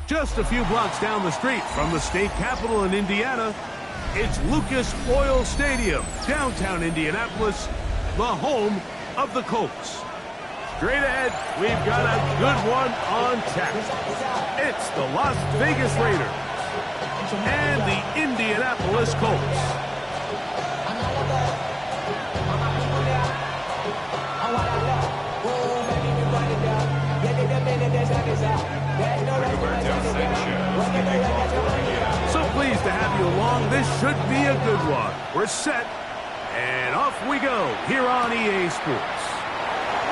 Just a few blocks down the street from the state capitol in Indiana, it's Lucas Oil Stadium, downtown Indianapolis, the home of the Colts. Straight ahead, we've got a good one on tap. It's the Las Vegas Raiders and the Indianapolis Colts. So pleased to have you along. This should be a good one. We're set, and off we go here on EA Sports.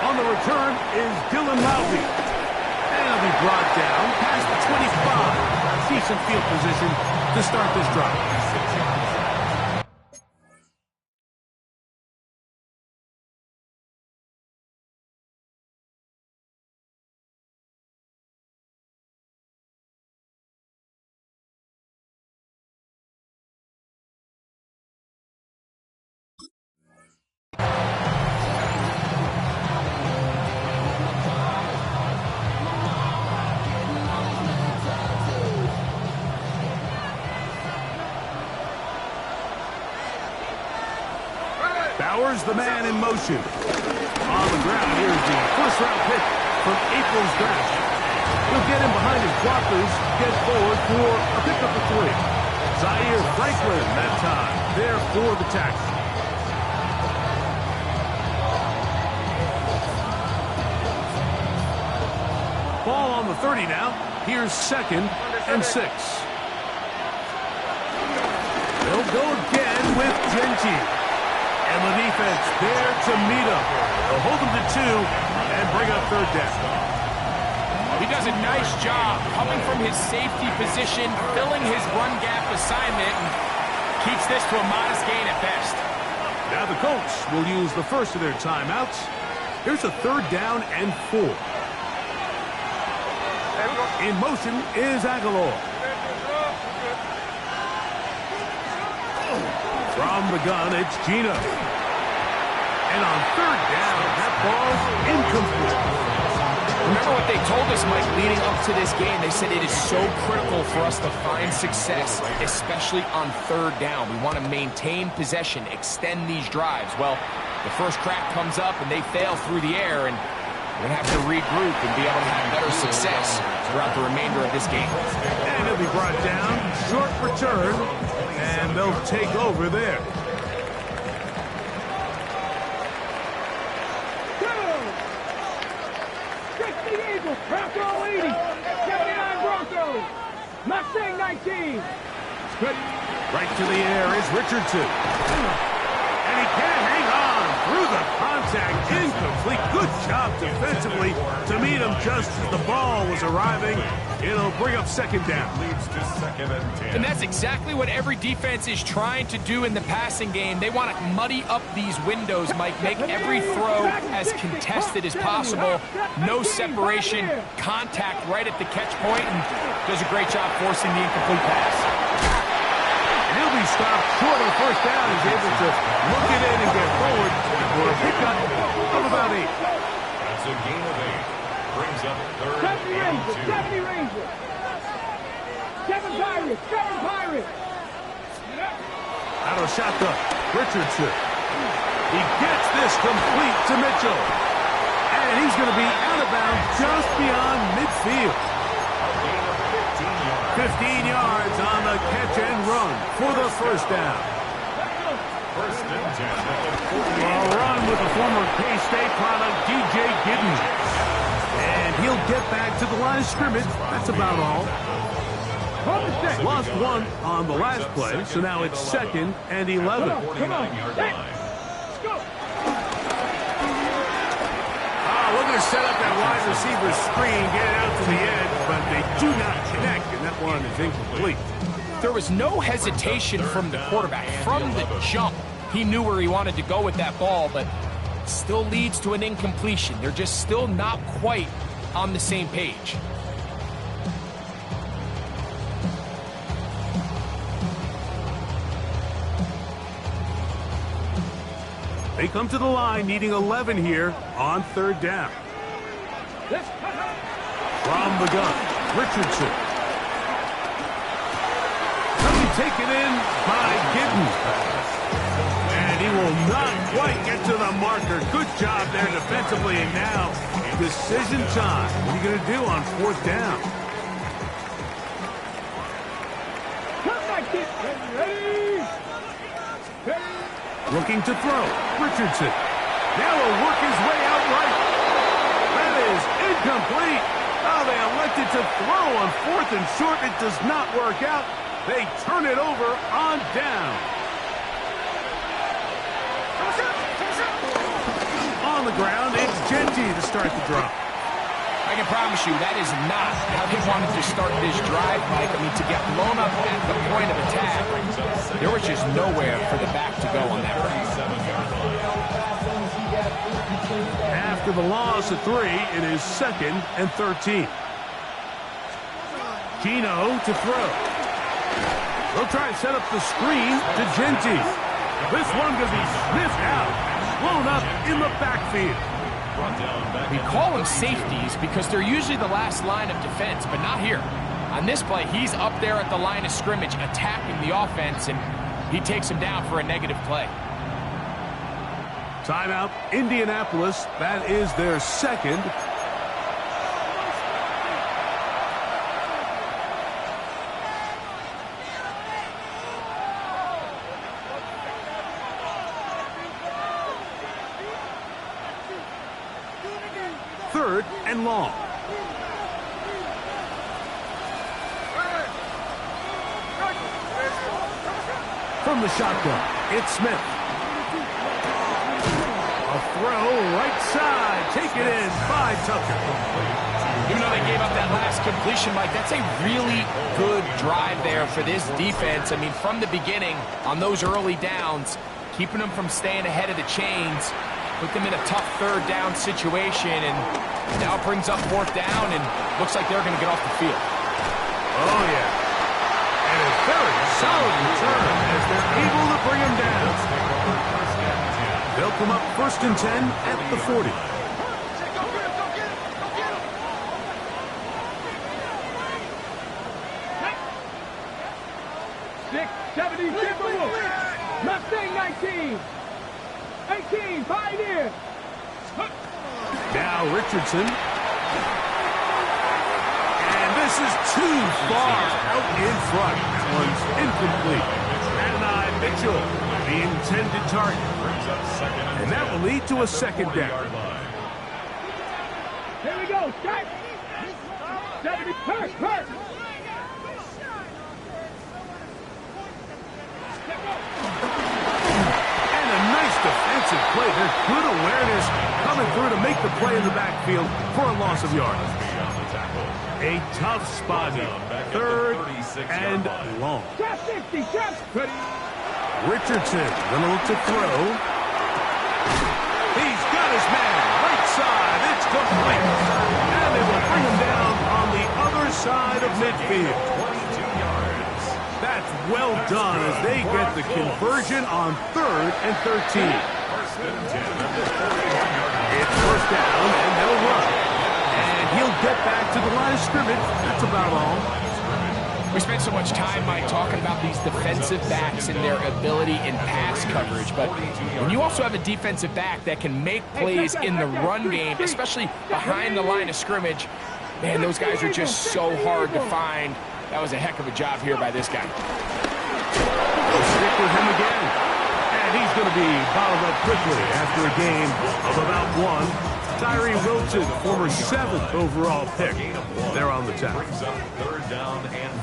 On the return is Dylan Loudby. And he'll be brought down past the 25. Decent field position to start this drive. Bauer's the man in motion. On the ground, here's the first-round pick from April's draft. He'll get in behind his blockers, get forward for a pickup of 3. Zaire Franklin that time, there for the tackle. Ball on the 30 now. Here's 2nd and 6. They'll go again with Genji. And the defense there to meet him. They'll hold him to 2 and bring up 3rd down. He does a nice job coming from his safety position, filling his run gap assignment, and keeps this to a modest gain at best. Now the Colts will use the first of their timeouts. Here's a 3rd down and 4. In motion is Aguilar. From the gun, it's Gino. And on 3rd down, that ball's incomplete. Remember what they told us, Mike, leading up to this game. They said it is so critical for us to find success, especially on 3rd down. We want to maintain possession, extend these drives. Well, the first crack comes up, and they fail through the air, and we're going to have to regroup and be able to have better success throughout the remainder of this game. And he'll be brought down, short return, and they'll take over there. Bronco 80, 79 Broncos, Mustang 19. Good. Right to the air is Richardson. And he can't hang on through the contact. Incomplete. Good job defensively to meet him just as the ball was arriving. It'll bring up 2nd down. Leads to 2nd and 10. And that's exactly what every defense is trying to do in the passing game. They want to muddy up these windows, Mike, make every throw as contested as possible. No separation, contact right at the catch point, and does a great job forcing the incomplete pass. And he'll be stopped short of 1st down. He's able to look it in and get forward for a pickup of about 8. That's a gain of 8. Brings up 3rd and 2. 70 Rangers. 7 Pirates. 7 Pirates. Out of shotgun, Richardson. He gets this complete to Mitchell. And he's going to be out of bounds just beyond midfield. 15 yards on the catch and run for the 1st down. 1st and 10 at the 48. A run with the former K-State product, DJ Giddens. And he'll get back to the line of scrimmage. That's about all. Lost 1 on the last play, so now it's 2nd and 11. 49-yard line. looking to set up that wide receiver screen, get it out to the edge, but they do not connect, and that one is incomplete. There was no hesitation from the quarterback. From the jump, he knew where he wanted to go with that ball, but still leads to an incompletion. They're just still not quite on the same page. They come to the line needing 11 here on third down. From the gun, Richardson. Taken in by Gittin. And he will not quite get to the marker. Good job there defensively. And now, decision time. What are you going to do on fourth down? Looking to throw. Richardson. Now will work his way out right. That is incomplete. Oh, they elected to throw on fourth and short. It does not work out. They turn it over on down. On the ground, it's Genty to start the drive. I can promise you that is not how they wanted to start this drive, Mike. I mean, to get blown up at the point of attack, there was just nowhere for the back to go on that run. After the loss of 3, it is 2nd and 13. Gino to throw. They'll try and set up the screen to Genty. This one going to be sniffed out, blown up in the backfield. We call them safeties because they're usually the last line of defense, but not here. On this play, he's up there at the line of scrimmage attacking the offense, and he takes him down for a negative play. Timeout, Indianapolis. That is their second. Third and long. From the shotgun, it's Smith. A throw right side. Take it in by Tucker. Even though they gave up that last completion, Mike, that's a really good drive there for this defense. I mean, from the beginning, on those early downs, keeping them from staying ahead of the chains, put them in a tough third down situation, and now it brings up fourth down, and looks like they're going to get off the field. Oh, yeah. And a very solid return as they're able to bring him down. They'll come up 1st and 10 at the 40. Mustang 19. 18, Pioneer. Now Richardson. And this is too far out in front. That one's incomplete. Adonai Mitchell, the intended target. And that will lead to a second down. Here we go, strike. 70, hurt. Defensive play. There's good awareness coming through to make the play in the backfield for a loss of yards. A tough spot here. 3rd and long. Richardson gonna look to throw. He's got his man right side. It's complete. And they will bring him down on the other side of midfield. That's well done as they get the conversion on 3rd and 13. It's 1st down, and they'll run. And he'll get back to the line of scrimmage. That's about all. We spent so much time, Mike, talking about these defensive backs and their ability in pass coverage. But when you also have a defensive back that can make plays in the run game, especially behind the line of scrimmage, man, those guys are just so hard to find. That was a heck of a job here by this guy. They'll stick with him again. And he's going to be bottled up quickly after a game of about 1. Tyree Wilton, former 7th overall pick. They're on the tackle.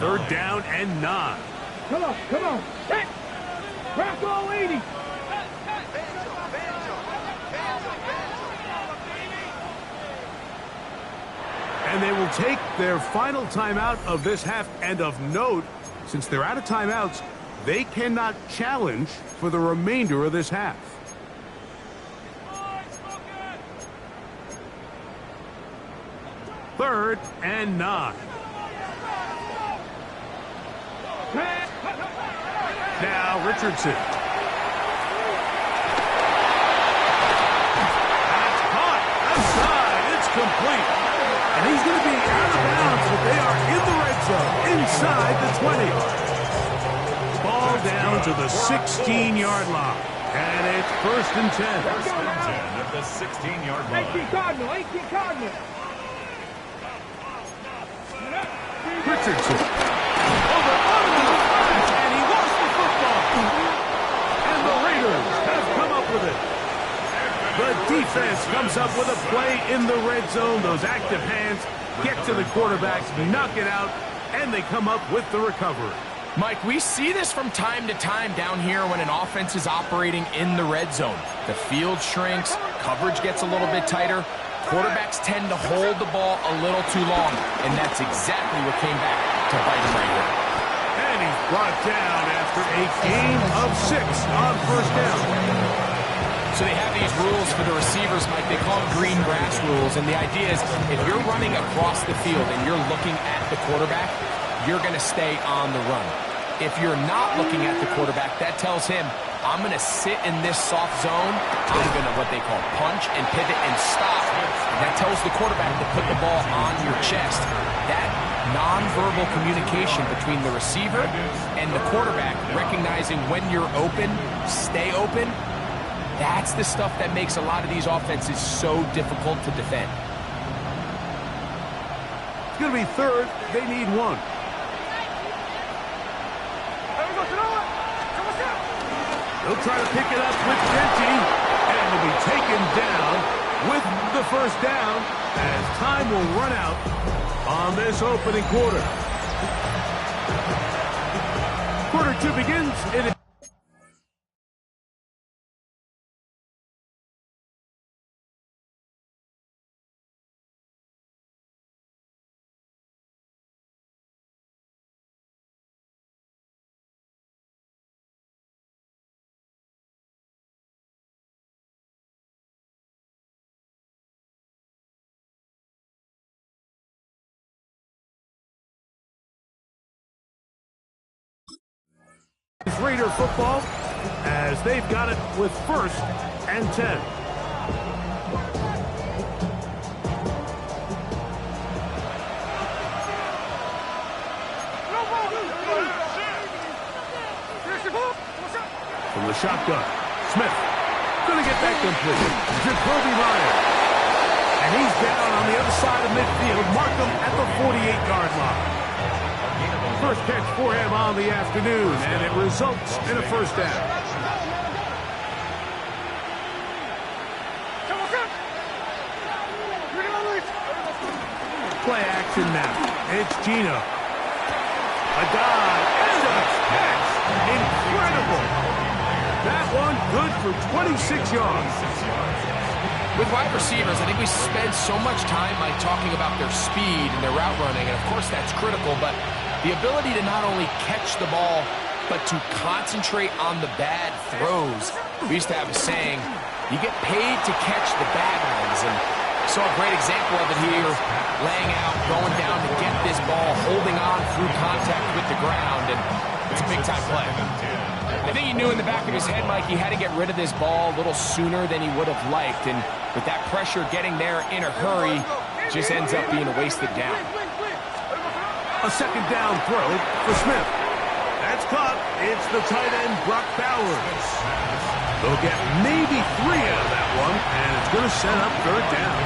3rd down and 9. Come on. Hit. Crack all 80. And they will take their final timeout of this half. And of note, since they're out of timeouts, they cannot challenge for the remainder of this half. Third and 9. Now Richardson. That's caught outside. It's complete. And he's going to be out of bounds, but they are in the red zone inside the 20. Ball down to the 16-yard line. And it's first and 10. First and 10 at the 16-yard line. 18 Cardinal, 18 Cardinal. Richardson. Over onto the flash, and he lost the football. And the Raiders have come up with it. The defense comes up with a play in the red zone. Those active hands get to the quarterback, knock it out, and they come up with the recovery. Mike, we see this from time to time down here when an offense is operating in the red zone. The field shrinks, coverage gets a little bit tighter. Quarterbacks tend to hold the ball a little too long, and that's exactly what came back to bite him right here. And he's brought down after a gain of 6 on first down. So they have these rules for the receivers, Mike. They call them green grass rules, and the idea is if you're running across the field and you're looking at the quarterback, you're going to stay on the run. If you're not looking at the quarterback, that tells him, I'm going to sit in this soft zone. I'm going to what they call punch and pivot and stop. That tells the quarterback to put the ball on your chest. That nonverbal communication between the receiver and the quarterback, recognizing when you're open, stay open, that's the stuff that makes a lot of these offenses so difficult to defend. It's going to be third. They need 1. They'll try to pick it up with Genty, and will be taken down with the first down as time will run out on this opening quarter. Quarter 2 begins. It is Raider football as they've got it with first and 10. From the shotgun, Smith gonna get that complete. Jacoby Myers, and he's down on the other side of midfield. Mark him at the 48-yard line. First catch for him on the afternoon, and it results in a first down. Play action now. It's Gino. A dive and a catch. Incredible. That one good for 26 yards. With wide receivers, I think we spend so much time, Mike, talking about their speed and their route running, and of course that's critical, but the ability to not only catch the ball, but to concentrate on the bad throws. We used to have a saying, you get paid to catch the bad ones, and saw a great example of it here, laying out, going down to get this ball, holding on through contact with the ground, and it's a big-time play. I think he knew in the back of his head, Mike, he had to get rid of this ball a little sooner than he would have liked, and with that pressure getting there in a hurry, just ends up being a wasted down. A second down throw for Smith. That's caught. It's the tight end, Brock Bowers. They'll get maybe 3 out of that one, and it's going to set up third down.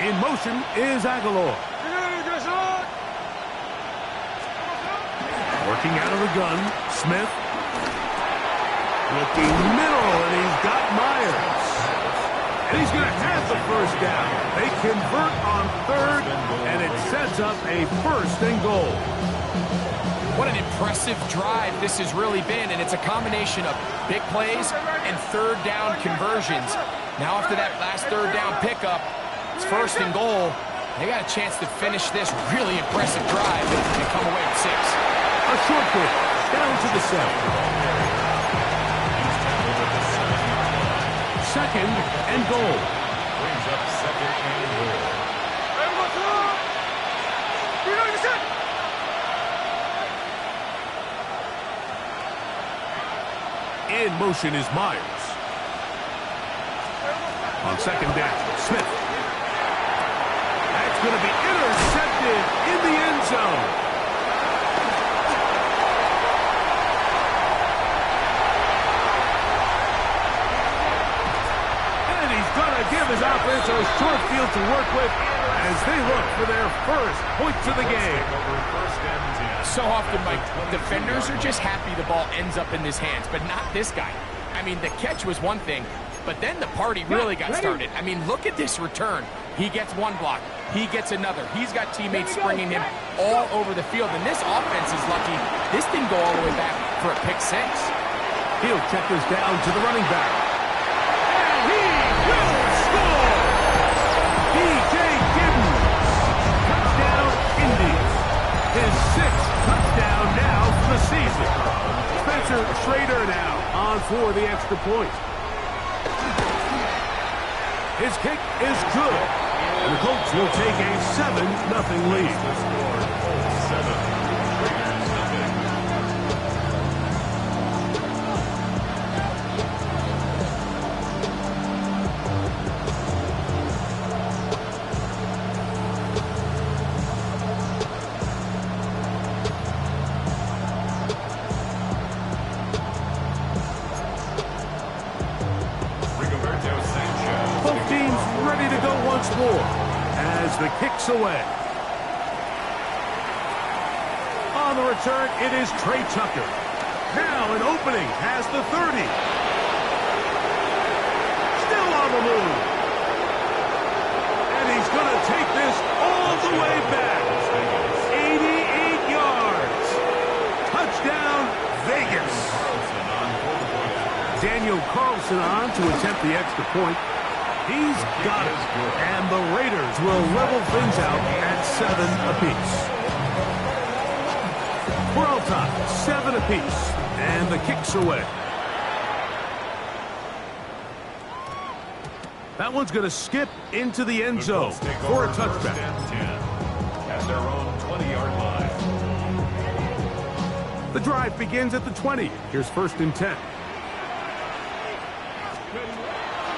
In motion is Aguilar. Working out of the gun, Smith. Looking middle, and he's got Myers. And he's going to have the first down. They convert on third, and it sets up a first and goal. What an impressive drive this has really been, and it's a combination of big plays and third down conversions. Now after that last third down pickup, it's 1st and goal. They got a chance to finish this really impressive drive and come away with 6. A short kick down to the 7. 2nd and goal. Brings up 2nd and goal. In motion is Myers. On 2nd down, Smith. That's going to be intercepted in the end zone. And he's going to give his offense a short field to work with as they look for their first points of the game. So often, Mike, defenders are just happy the ball ends up in his hands, but not this guy. I mean, the catch was one thing, but then the party really got started. I mean, look at this return. He gets one block. He gets another. He's got teammates springing him all over the field, and this offense is lucky. This didn't go all the way back for a pick 6. He'll check this down to the running back. And he will score! B.J. Giddens. Touchdown, Indians. His 6th touchdown now for the season. Spencer Schrader now on for the extra point. His kick is good. And the Colts will take a 7-0 lead. More as the kick's away. On the return, it is Trey Tucker. Now an opening has the 30. Still on the move. And he's going to take this all the way back. 88 yards. Touchdown, Vegas. Daniel Carlson on to attempt the extra point. He's got it, and the Raiders will level things out at 7 apiece. We're all tied, 7 apiece, and the kick's away. That one's going to skip into the end zone for a touchback. At their own 20-yard line. The drive begins at the 20. Here's 1st and 10.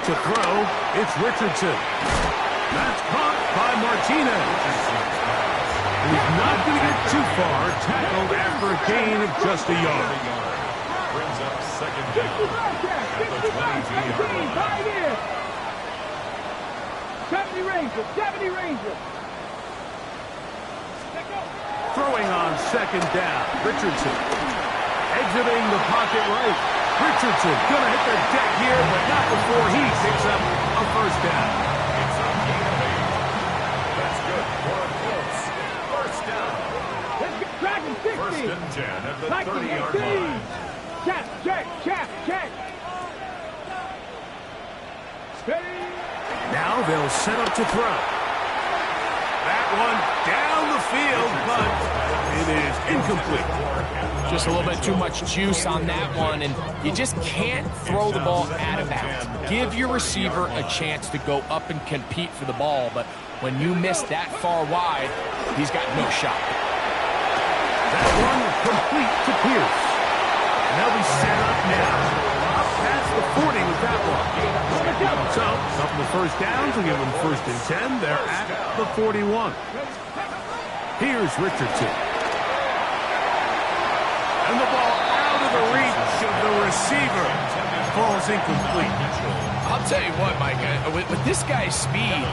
To throw, it's Richardson. That's caught by Martinez. And he's not going to get too far, tackled after a gain of just a yard. Brings up 2nd down at the 22-yard line. 70 Rangers, 70 Rangers. Throwing on 2nd down, Richardson. Exiting the pocket right. Richardson going to hit the deck here, but not before he picks up a 1st down. It's a gain of 8. That's good for a Colts. 1st down. Let's get tracking 60. 1st and 10 at the 30-yard line. Check. Steady. Now they'll set up to throw. That one down the field, but it is incomplete. Just a little bit too much juice on that one, and you just can't throw the ball out of bounds. Give your receiver a chance to go up and compete for the ball, but when you miss that far wide, he's got no shot. That one complete to Pierce. And they'll be set up now. Up past the 40 with that one. So, couple of 1st downs will give them 1st and 10. They're at the 41. Here's Richardson. And the ball out of the reach of the receiver. Falls incomplete. I'll tell you what, Mike, with this guy's speed,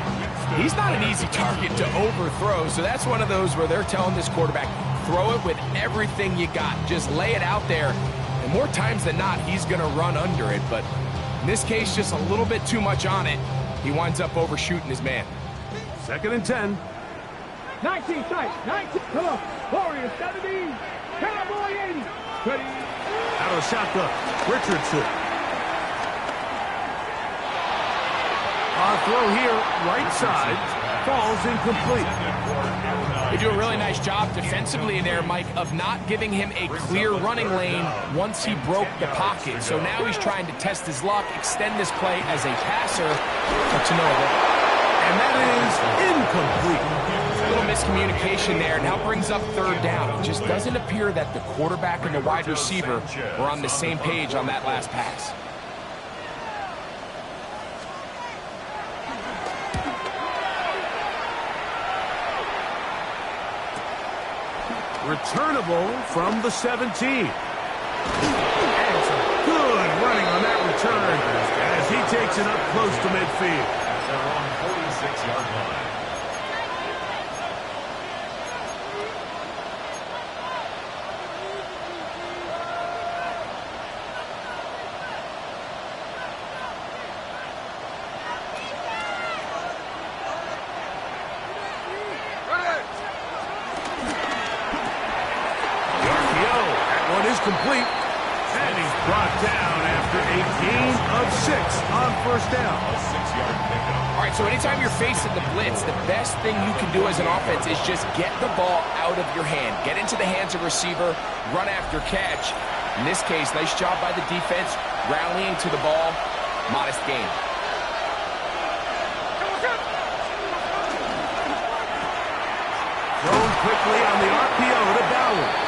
he's not an easy target to overthrow. So that's one of those where they're telling this quarterback, throw it with everything you got. Just lay it out there. And more times than not, he's going to run under it. But in this case, just a little bit too much on it. He winds up overshooting his man. 2nd and 10. 19 tight. 19. Come on. Warriors 70. Cowboy 80. Ready. Out of the shotgun. Richardson. Throw here, right side, falls incomplete. They do a really nice job defensively in there, Mike, of not giving him a clear running lane once he broke the pocket. So now he's trying to test his luck, extend this play as a passer. But you know what? And that is incomplete. A little miscommunication there. Now brings up third down. It just doesn't appear that the quarterback and the wide receiver were on the same page on that last pass. Returnable from the 17. And some good running on that return as he takes it up close to midfield. They're on 46-yard line. Complete, and he's brought down after a gain of 6 on first down. A 6-yard pickup. All right, so anytime you're facing the blitz, the best thing you can do as an offense is just get the ball out of your hand. Get into the hands of receiver, run after catch. In this case, nice job by the defense, rallying to the ball, modest gain. Thrown quickly on the RPO to Bowers.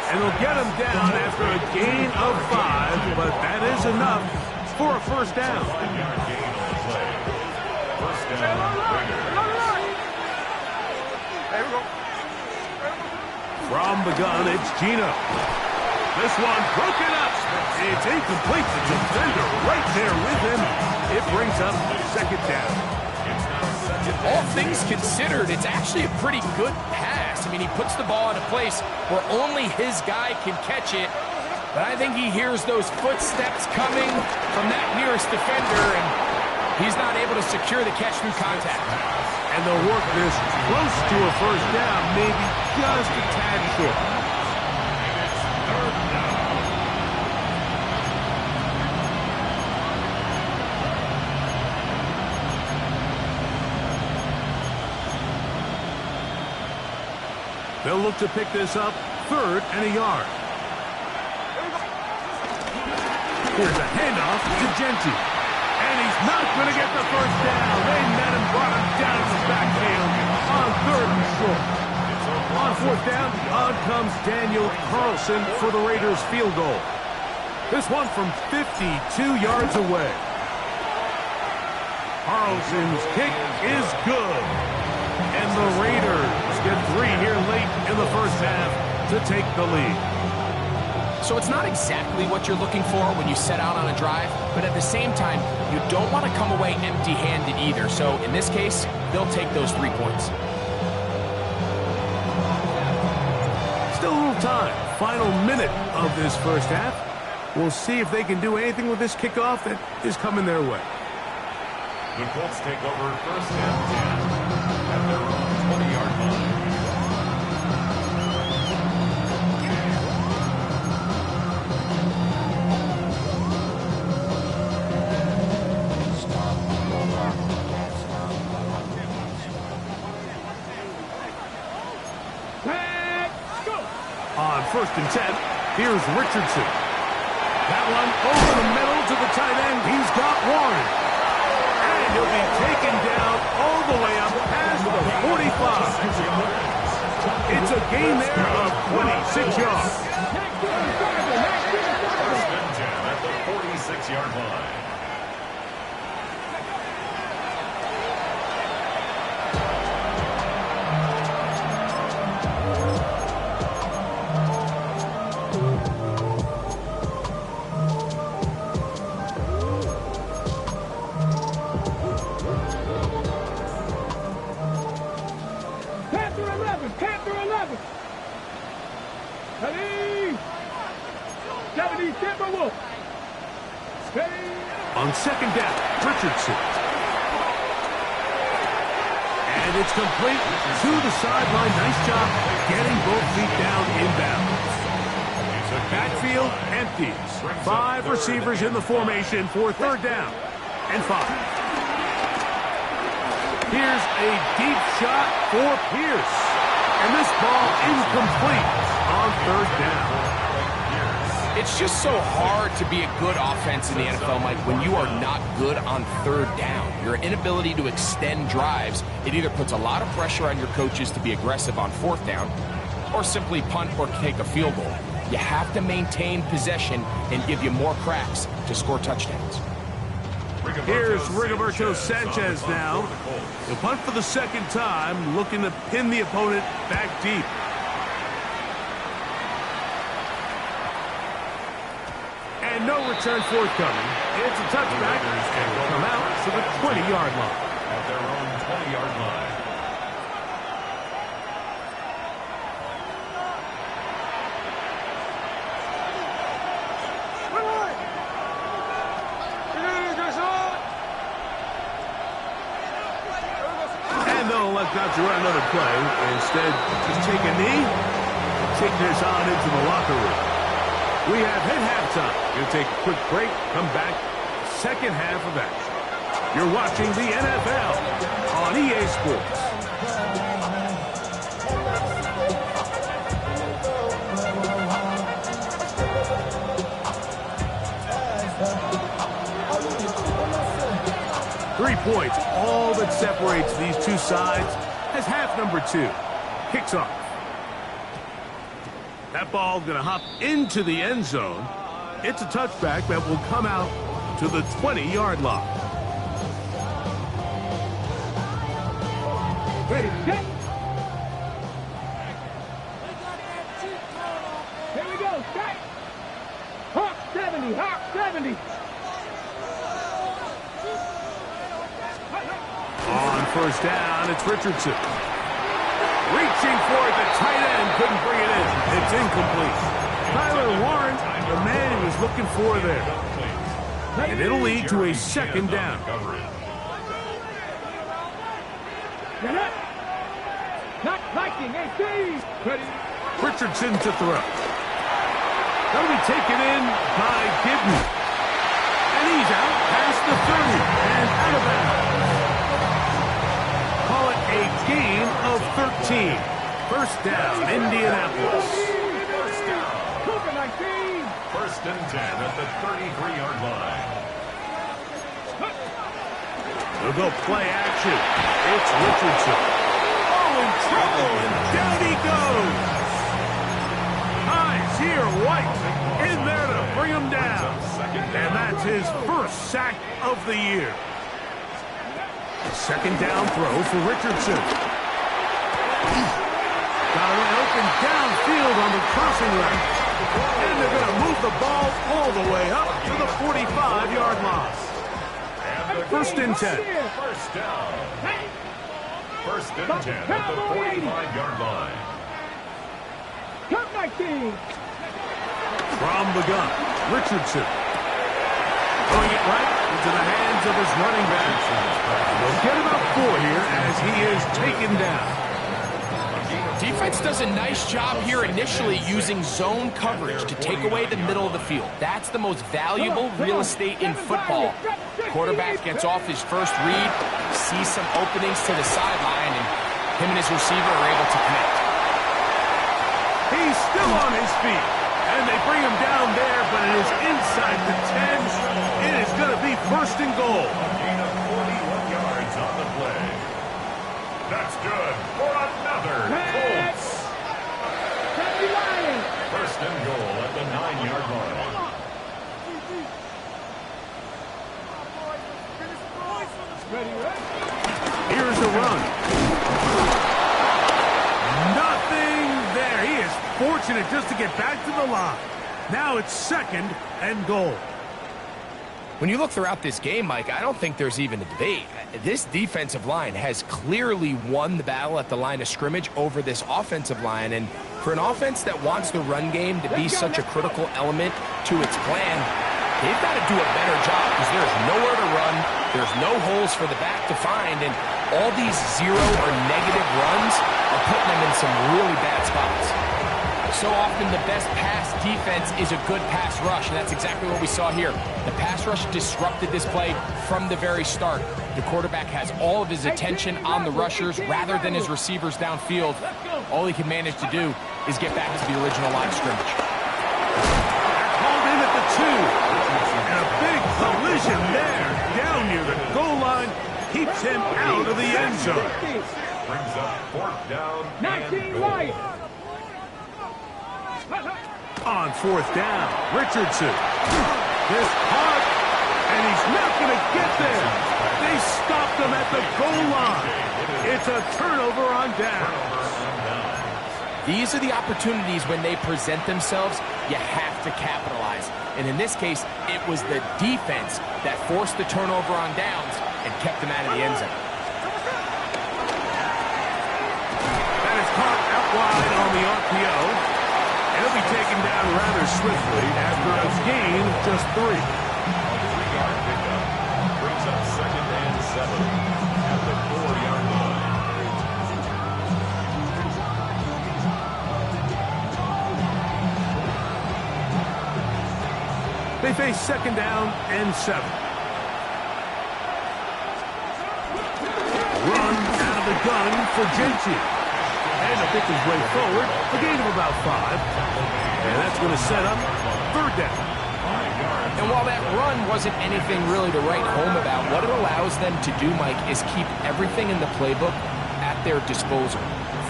And they'll get him down after a gain of 5, but that is enough for a first down. 5-yard gain on the play. First down, Raiders. From the gun, it's Gino. This one broken up. It's incomplete. The defender right there with him. It brings up second down. All things considered, it's actually a pretty good pass. I mean, he puts the ball in a place where only his guy can catch it. But I think he hears those footsteps coming from that nearest defender, and he's not able to secure the catch through contact. And they'll work this close to a first down, maybe just a tad short. They'll look to pick this up, 3rd and a yard. Here's a handoff to Genti. And he's not going to get the first down. They met him, brought him down the backfield on 3rd and short. On 4th down, on comes Daniel Carlson for the Raiders field goal. This one from 52 yards away. Carlson's kick is good. And the Raiders get 3 here late in the first half to take the lead. So it's not exactly what you're looking for when you set out on a drive, but at the same time, you don't want to come away empty-handed either. So in this case, they'll take those 3 points. Still a little time. Final minute of this first half. We'll see if they can do anything with this kickoff that is coming their way. The Colts take over first and 10 at their own 20-yard line. On 1st and 10, here's Richardson. That one over the middle to the tight end. He's got Warren. And he'll be taken down all the way up past the 45. It's a gain there of 26 yards. First and 10 at the 46-yard line. Panther 11. Ready. 70 Timberwolf. Ready. On 2nd down, Richardson. And it's complete to the sideline. Nice job getting both feet down inbounds. Backfield empties. 5 receivers in the formation for 3rd down and 5. Here's a deep shot for Pierce. And this ball incomplete on third down. It's just so hard to be a good offense in the NFL, Mike, when you are not good on third down. Your inability to extend drives, it either puts a lot of pressure on your coaches to be aggressive on fourth down or simply punt or take a field goal. You have to maintain possession and give you more cracks to score touchdowns. Here's Rigoberto Sanchez now. He'll punt for the second time, looking to pin the opponent back deep. And no return forthcoming. It's a touchback and will come out to the 20-yard line. At their own 20-yard line. And they'll elect not to run another play. Instead, just take a knee and take this on into the locker room. We have hit halftime. We'll take a quick break, come back, second half of action. You're watching the NFL on EA Sports. Three points, all that separates these two sides as half number two kicks off. That ball going to hop into the end zone. It's a touchback that will come out to the 20-yard line. Ready, set. Here we go, set. Hawk 70, Hawk 70. On first down, it's Richardson. Reaching for it, the tight end couldn't bring it in. It's incomplete. Tyler Warren, the man he was looking for there. And it'll lead to a second down. Not liking AC. Ready. Richardson to throw. That'll be taken in by Gibney. And he's out past the 30 and out of bounds. Call it a gain of 13. First down, Indianapolis. First down. Cougar 19. First and 10 at the 33-yard line. They'll go play action. It's Richardson. Oh, in trouble, and down he goes. Eyes here, White in there to bring him down. And that's his first sack of the year. Second down throw for Richardson. Got a man open downfield on the crossing route. And they're going to move the ball all the way up to the 45-yard line. First and 10. First down. First and 10 at the 45-yard line. Count 19. From the gun, Richardson. Throwing it right into the hands of his running back. They'll get about 4 here as he is taken down. Defense does a nice job here initially using zone coverage to take away the middle of the field. That's the most valuable real estate in football. Quarterback gets off his first read, sees some openings to the sideline, and him and his receiver are able to connect. He's still on his feet, and they bring him down there, but it is inside the 10. It is going to be first and goal. A gain of 41 yards on the play. That's good for another Colts. First and goal at the 9-yard line. Here's the run. Nothing there. He is fortunate just to get back to the line. Now it's second and goal. When you look throughout this game, Mike, I don't think there's even a debate. This defensive line has clearly won the battle at the line of scrimmage over this offensive line. And for an offense that wants the run game to be such a critical element to its plan, they've got to do a better job because there's nowhere to run. There's no holes for the back to find. And all these zero or negative runs are putting them in some really bad spots. So often the best pass defense is a good pass rush, and that's exactly what we saw here. The pass rush disrupted this play from the very start. The quarterback has all of his attention on the rushers rather than his receivers downfield. All he can manage to do is get back to the original line of scrimmage. Called in at the 2. And a big collision there. Down near the goal line. Keeps him out of the end zone. Brings up 4th down. 19 right. On 4th down, Richardson. This hard, and he's not going to get there. They stopped him at the goal line. It's a turnover on downs. These are the opportunities when they present themselves, you have to capitalize. And in this case, it was the defense that forced the turnover on downs and kept them out of the end zone. That is caught out wide on the RPO. He'll be taken down rather swiftly after a gain of just 3. 3-yard pickup. Brings up 2nd and 7 at the 4-yard line. They face 2nd down and 7. Run out of the gun for Genchi. And to pick his way forward, a gain of about 5. And that's going to set up 3rd down. And while that run wasn't anything really to write home about, what it allows them to do, Mike, is keep everything in the playbook at their disposal.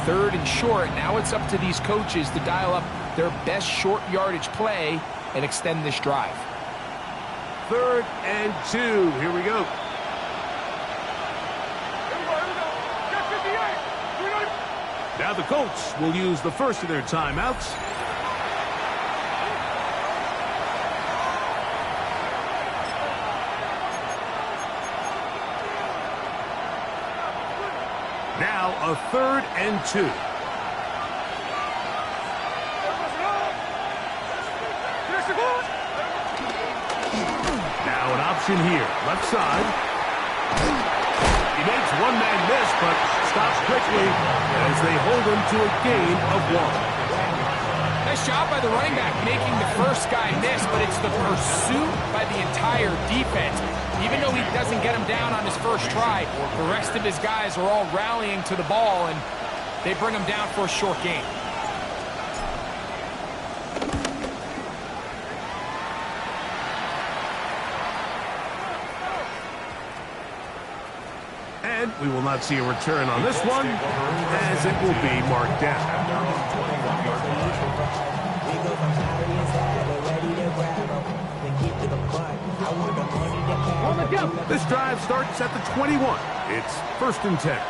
3rd and short, now it's up to these coaches to dial up their best short yardage play and extend this drive. 3rd and 2. Here we go. Now the Colts will use the first of their timeouts. Now a 3rd and 2. Now an option here, left side. He makes one man miss, but stops quickly as they hold him to a gain of 1. Nice job by the running back making the first guy miss, but it's the pursuit by the entire defense. Even though he doesn't get him down on his first try, the rest of his guys are all rallying to the ball, and they bring him down for a short gain. And we will not see a return on this one, as it will be marked down. This drive starts at the 21. It's 1st and 10.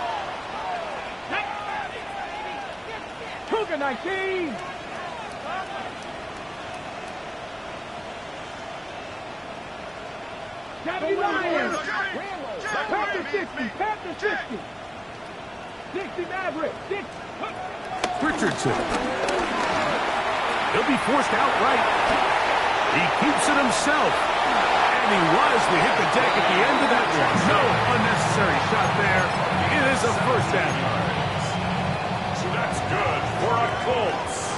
Cougar 19. Gabby Lions. Panther 60. Panther 60. 60 Maverick. 60. Richardson. He'll be forced outright. He keeps it himself. And he wisely hit the deck at the end of that one. No unnecessary shot there. It is a 1st down. That's good for a Colts.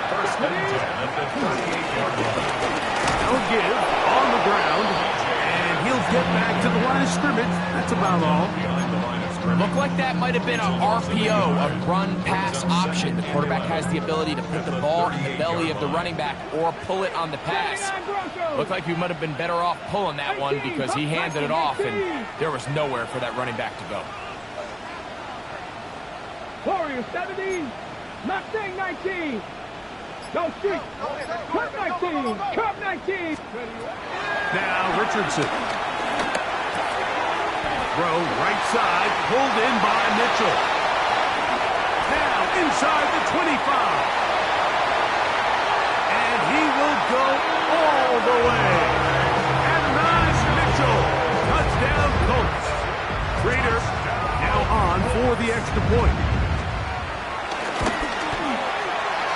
1st and 10 at the 38-yard line. No give on the ground. And he'll get back to the line of scrimmage. That's about all. Behind the line of scrimmage. Looked like that might have been an RPO, a run-pass option. The quarterback has the ability to put the ball in the belly of the running back or pull it on the pass. Looked like he might have been better off pulling that one because he handed it off, and there was nowhere for that running back to go. Warriors 70. Mustang 19. Go street. Cup 19. Cup 19. Now Richardson. Throw right side, pulled in by Mitchell. Now inside the 25. And he will go all the way. And nice Mitchell. Touchdown Colts. Reader now on for the extra point.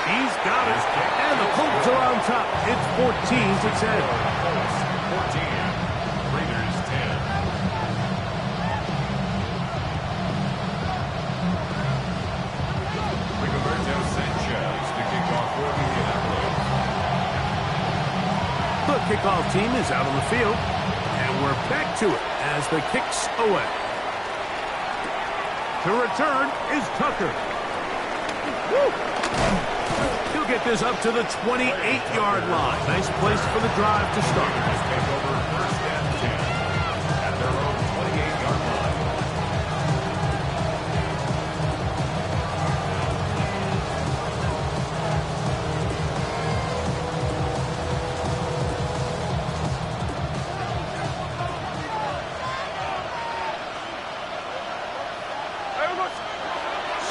He's got it. And the Colts are on top. It's 14-10. 14. Raiders 10. Rigoberto kickoff team is out on the field, and we're back to it as the kick's away. To return is Tucker. He'll get this up to the 28-yard line. Nice place for the drive to start. Take over first and 10 at their own 28-yard line.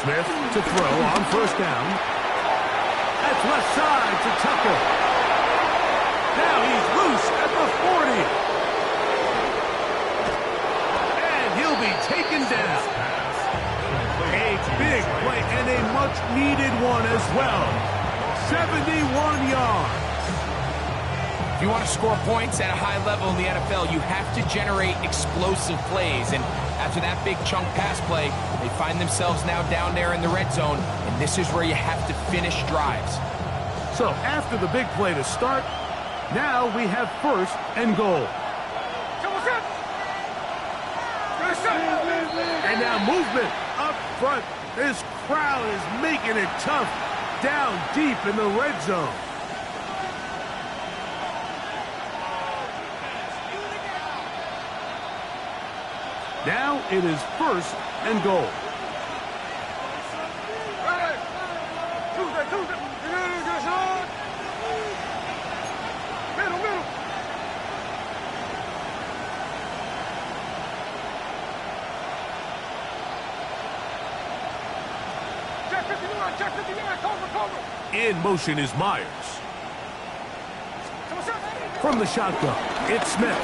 Smith to throw on first down. That's left side to Tucker. Now he's loose at the 40. And he'll be taken down. A big play and a much-needed one as well. 71 yards. If you want to score points at a high level in the NFL, you have to generate explosive plays. And after that big chunk pass play, they find themselves now down there in the red zone, and this is where you have to finish drives. So after the big play to start, now we have first and goal. And now movement up front. This crowd is making it tough down deep in the red zone. Now it is first and goal. In motion is Myers. From the shotgun, it's Smith.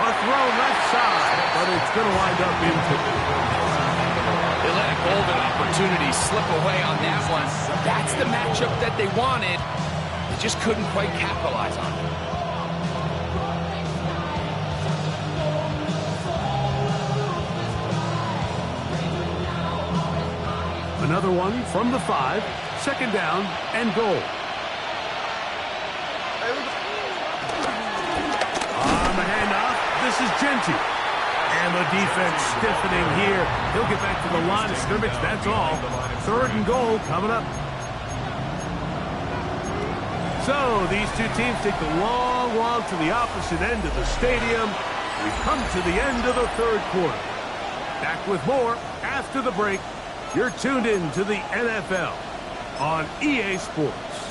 A throw left side, but it's going to wind up incomplete. They let a golden opportunity slip away on that one. That's the matchup that they wanted. They just couldn't quite capitalize on it. Another one from the 5, second down and goal. On the handoff, this is Genty. And the defense stiffening here. He'll get back to the line of scrimmage, that's all. Third and goal coming up. So these two teams take the long walk to the opposite end of the stadium. We've come to the end of the third quarter. Back with more after the break. You're tuned in to the NFL on EA Sports.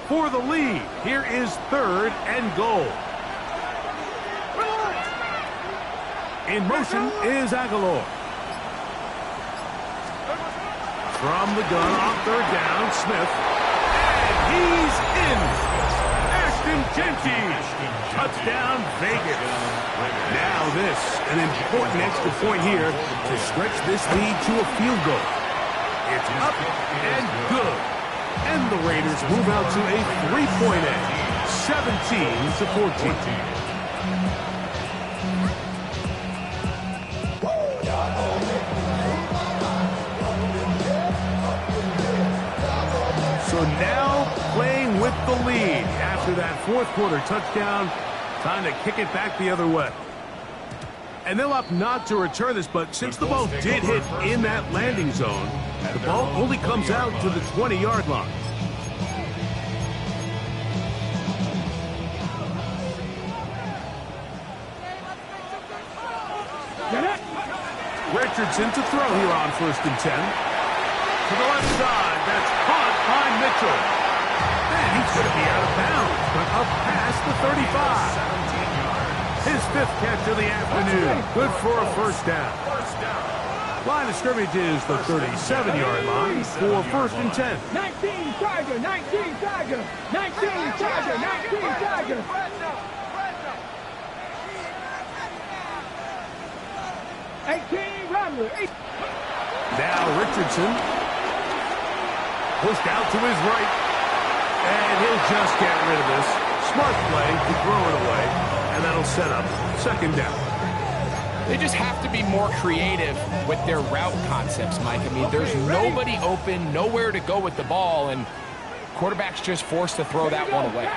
For the lead, here is third and goal. In motion is Aguilar. From the gun on third down, Smith. And he's in. Ashton Genty. Touchdown, Vegas. Now this, an important extra point here to stretch this lead to a field goal. It's up and good. And the Raiders move out to a three-point edge, 17-14. So now playing with the lead after that fourth quarter touchdown. Time to kick it back the other way. And they'll opt not to return this, but since the ball did hit in that landing zone, the ball only comes out to the 20-yard line. Richardson to throw here on first and 10. To the left side, that's caught by Mitchell. And he's going to be out of bounds, but up past the 35. His fifth catch of the afternoon. Good for a first down. Line of scrimmage is the 37-yard line for first and 10. 19 Tiger, 19 Tiger, 19 Tiger, 19 Tiger. 18 Rattler. Now Richardson. Pushed out to his right. And he'll just get rid of this. Smart play to throw it away. And that'll set up second down. They just have to be more creative with their route concepts, Mike. I mean, there's nobody open, nowhere to go with the ball, and quarterback's just forced to throw that one away.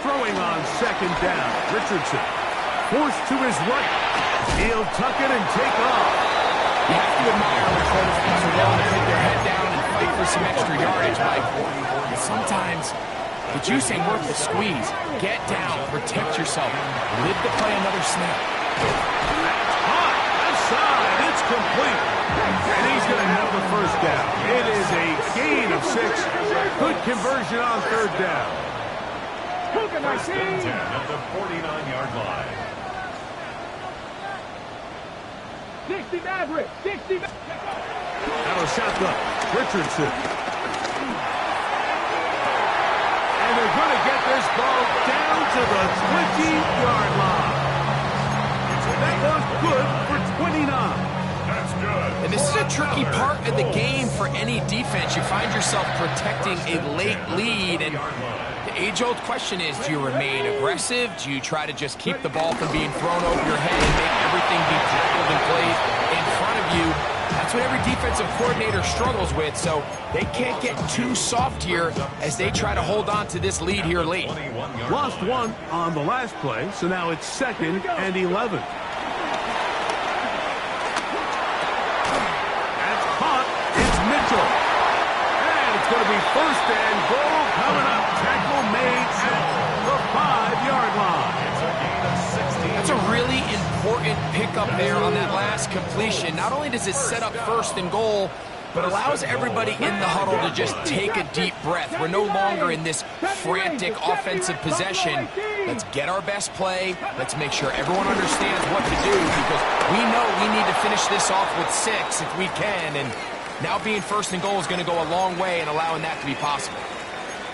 Throwing on second down, Richardson. Forced to his right. He'll tuck it and take off. You have to admire when quarterbacks are willing to put their head down and fight for some extra yardage, Mike. And sometimes the juice ain't worth the squeeze. Get down, protect yourself, live to play another snap. That's hot, outside, it's complete. And he's going to have the first down. It is a gain of 6. Good conversion on third down. First and 10 at the 49-yard line. 60 Maverick, 60 Maverick. Now a shotgun, Richardson. And they're going to get this ball down to the 20-yard line. That was good for 29. That's good. And this is a tricky part of the game for any defense. You find yourself protecting a late lead, and the age-old question is, do you remain aggressive? Do you try to just keep the ball from being thrown over your head and make everything be tackled and played in front of you? That's what every defensive coordinator struggles with, so they can't get too soft here as they try to hold on to this lead here late. Lost one on the last play, so now it's 2nd and 11. That's caught. It's Mitchell. And it's going to be 1st and goal coming up. Tackle made at the 5-yard line. That's a really important pickup there on that last completion. Not only does it set up 1st and goal, but allows everybody in the huddle to just take a deep breath. We're no longer in this frantic offensive possession. Let's get our best play. Let's make sure everyone understands what to do, because we know we need to finish this off with 6 if we can, and now being 1st and goal is going to go a long way in allowing that to be possible.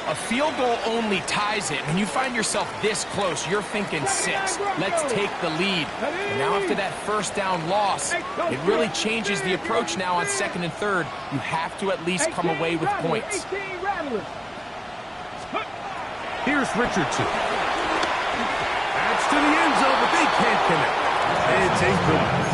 A field goal only ties it. When you find yourself this close, you're thinking 6. Let's take the lead. And now after that 1st down loss, it really changes the approach now on 2nd and 3rd. You have to at least come away with points. Here's Richardson. That's to the end zone, but they can't connect. It's incomplete.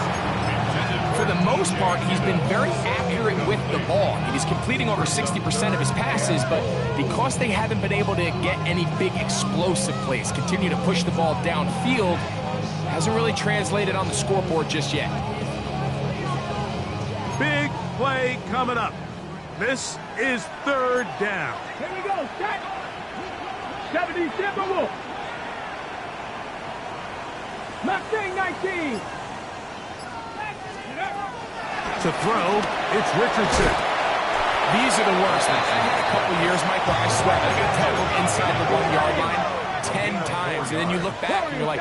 For the most part, he's been very accurate with the ball. I mean, he's completing over 60% of his passes, but because they haven't been able to get any big explosive plays, continue to push the ball downfield, hasn't really translated on the scoreboard just yet. Big play coming up. This is 3rd down. Here we go, set. 70 Timberwolf. Mustang 19. To throw, it's Richardson. These are the worst. I had a couple years, Mike, where I swear I got tackled inside the 1-yard line 10 times, and then you look back and you're like,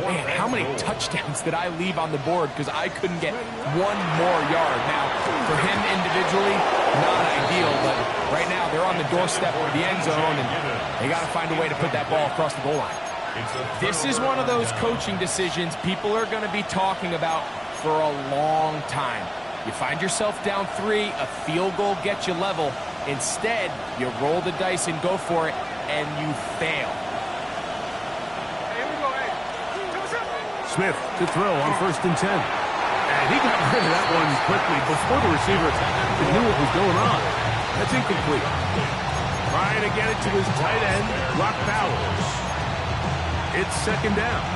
man, how many touchdowns did I leave on the board because I couldn't get one more yard? Now, for him individually, not ideal, but right now they're on the doorstep of the end zone, and they got to find a way to put that ball across the goal line. This is one of those coaching decisions people are going to be talking about for a long time. You find yourself down 3, a field goal gets you level. Instead, you roll the dice and go for it, and you fail. Smith to throw on 1st and 10. And he got rid of that one quickly before the receiver knew what was going on. That's incomplete. Trying to get it to his tight end, Brock Bowers. It's 2nd down.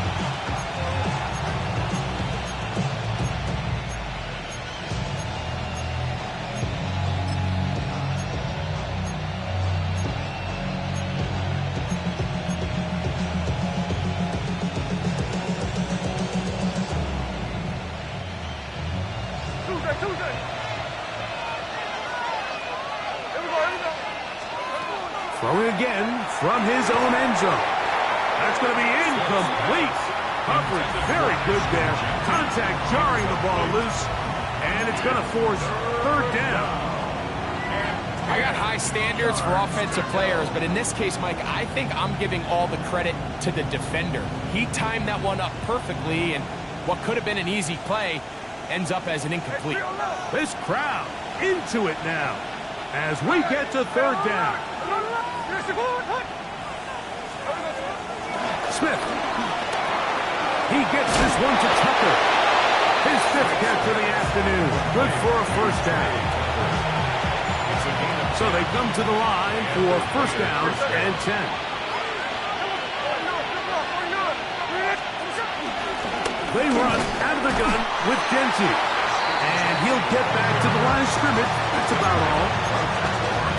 Throwing again from his own end zone. That's going to be incomplete. Coverage very good there. Contact jarring the ball loose. And it's going to force 3rd down. I got high standards for offensive players, but in this case, Mike, I think I'm giving all the credit to the defender. He timed that one up perfectly, and what could have been an easy play ends up as an incomplete. This crowd into it now as we get to third down. Smith. He gets this one to Tucker. His 5th catch of the afternoon. Good for a first down. So they come to the line for first downs and 10. They run out of the gun with Genty. And he'll get back to the line of scrimmage. That's about all.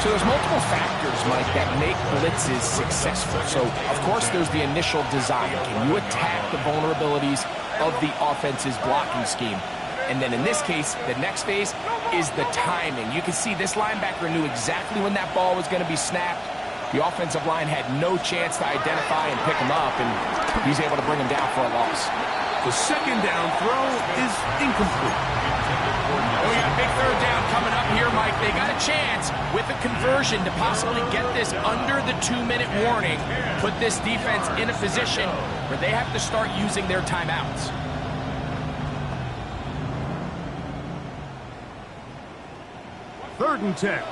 So there's multiple factors, Mike, that make blitzes successful. So, of course, there's the initial design. Can you attack the vulnerabilities of the offense's blocking scheme? And then in this case, the next phase is the timing. You can see this linebacker knew exactly when that ball was going to be snapped. The offensive line had no chance to identify and pick him up, and he's able to bring him down for a loss. The second down throw is incomplete. Oh, we got a big third down coming up here, Mike. They got a chance with a conversion to possibly get this under the 2-minute warning, put this defense in a position where they have to start using their timeouts. Third and 10.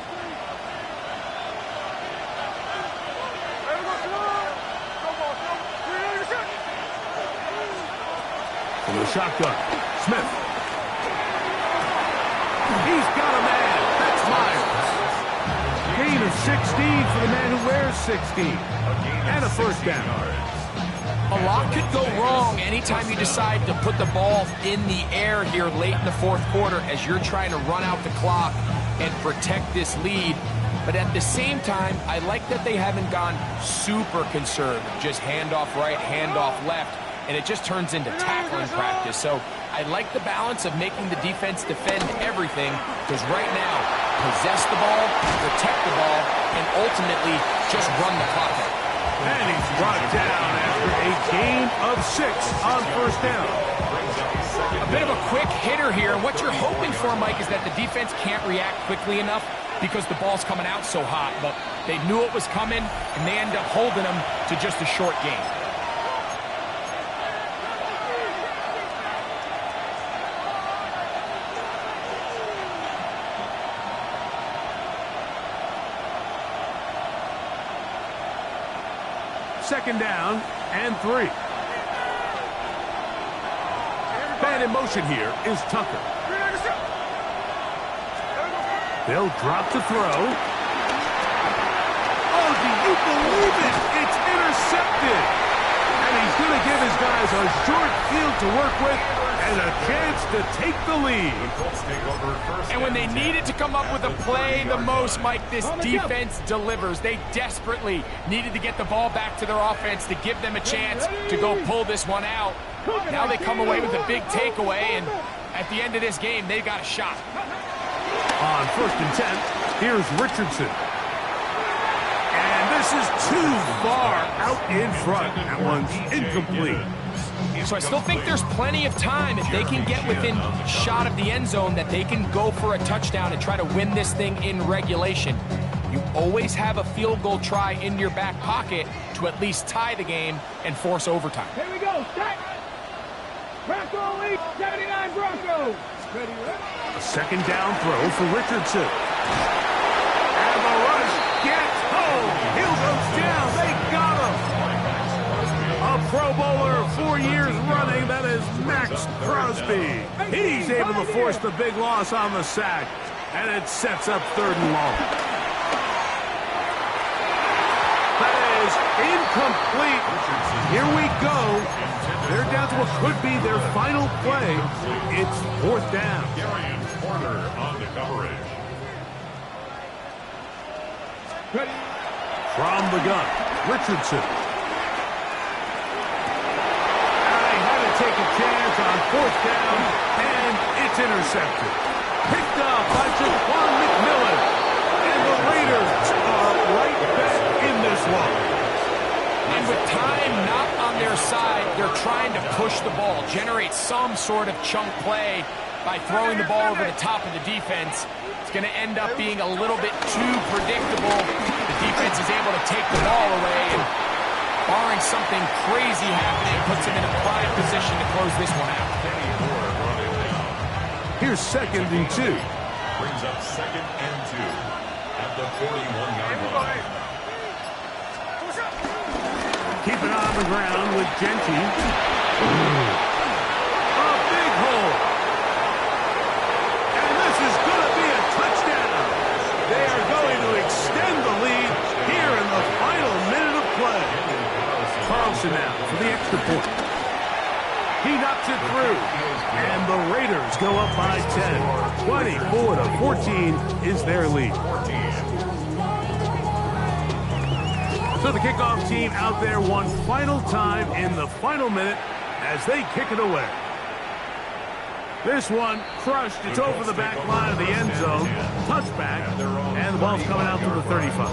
From the shotgun, Smith. He's got a man. That's Myers. Gain of 16 for the man who wears 16. And a first down. A lot could go wrong anytime you decide to put the ball in the air here late in the fourth quarter as you're trying to run out the clock and protect this lead. But at the same time, I like that they haven't gone super conservative. Just handoff right, handoff left, and it just turns into tackling practice. So I like the balance of making the defense defend everything, because right now, possess the ball, protect the ball, and ultimately just run the clock out. And he's brought down after a gain of 6 on first down. A bit of a quick hitter here. What you're hoping for, Mike, is that the defense can't react quickly enough because the ball's coming out so hot. But they knew it was coming, and they end up holding them to just a short gain. Second down and 3. Man in motion here is Tucker. They'll drop to throw. Oh, do you believe it? It's intercepted. And he's going to give his guys a short field to work with and a chance to take the lead. And when they needed to come up with a play the most, Mike, this defense delivers. They desperately needed to get the ball back to their offense to give them a chance to go pull this one out. Now they come away with a big takeaway, and at the end of this game, they've got a shot. On first and 10, here's Richardson. And this is too far out in front. That one's incomplete. So I still think there's plenty of time if they can get within shot of the end zone that they can go for a touchdown and try to win this thing in regulation. You always have a field goal try in your back pocket to at least tie the game and force overtime. Here we go. Set. Bronco lead. 79 Broncos. Ready. A second down throw for Richardson. And the rush gets home. Hill goes down. They got him. A Pro Bowler 4 years running. That is Max Crosby. He's able to force the big loss on the sack. And it sets up third and long. That is incomplete. Here we go. They're down to what could be their final play. It's fourth down. Corner on the coverage. Ready. From the gun, Richardson. They had to take a chance on fourth down, and it's intercepted. Picked up by Jaquan McMillan. And the Raiders are right back in this one. And with time not on their side, they're trying to push the ball, generate some sort of chunk play by throwing the ball over the top of the defense. It's going to end up being a little bit too predictable. The defense is able to take the ball away, and barring something crazy happening, puts them in a prime position to close this one out. Here's 2nd and 2. Brings up 2nd and 2 at the 41-yard line. Keep it on the ground with Genty. A big hole. And this is going to be a touchdown. They are going to extend the lead here in the final minute of play. Carlson now for the extra point. He knocks it through. And the Raiders go up by 10. 24-14 is their lead. So the kickoff team out there one final time in the final minute as they kick it away. This one crushed. It's over the back line of the end zone. Touchback. And the ball's coming out to the 35.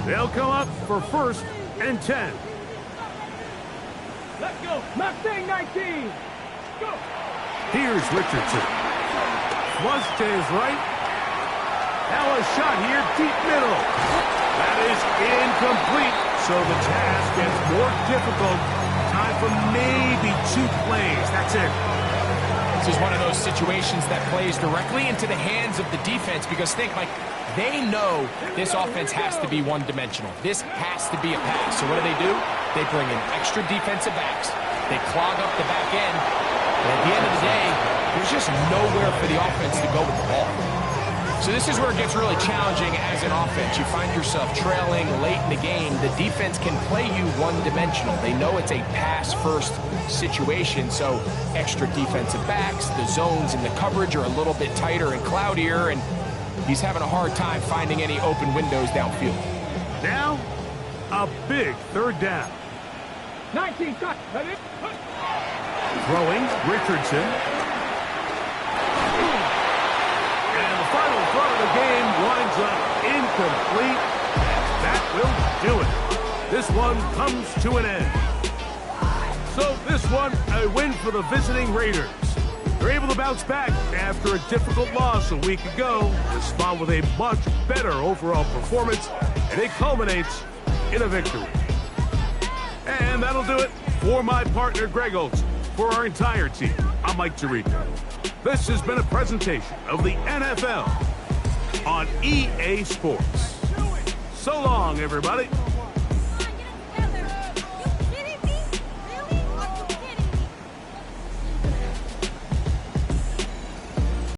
They'll come up for 1st and 10. Let's go. Mustang 19. Go. Here's Richardson. Flush to his right. Now a shot here, deep middle. That is incomplete, so the task gets more difficult. Time for maybe 2 plays. That's it. This is one of those situations that plays directly into the hands of the defense because think, like, they know this offense has to be one-dimensional. This has to be a pass. So what do? They bring in extra defensive backs. They clog up the back end. And at the end of the day, there's just nowhere for the offense to go with the ball. So this is where it gets really challenging as an offense. You find yourself trailing late in the game. The defense can play you one-dimensional. They know it's a pass-first situation, so extra defensive backs, the zones and the coverage are a little bit tighter and cloudier, and he's having a hard time finding any open windows downfield. Now, a big 3rd down. 19 shots. Throwing, Richardson. Final throw of the game winds up incomplete. That will do it. This one comes to an end. So this one, a win for the visiting Raiders. They're able to bounce back after a difficult loss a week ago, respond with a much better overall performance, and it culminates in a victory. And that'll do it for my partner, Greg Olson. For our entire team, I'm Mike Tirico. This has been a presentation of the NFL on EA Sports. So long, everybody.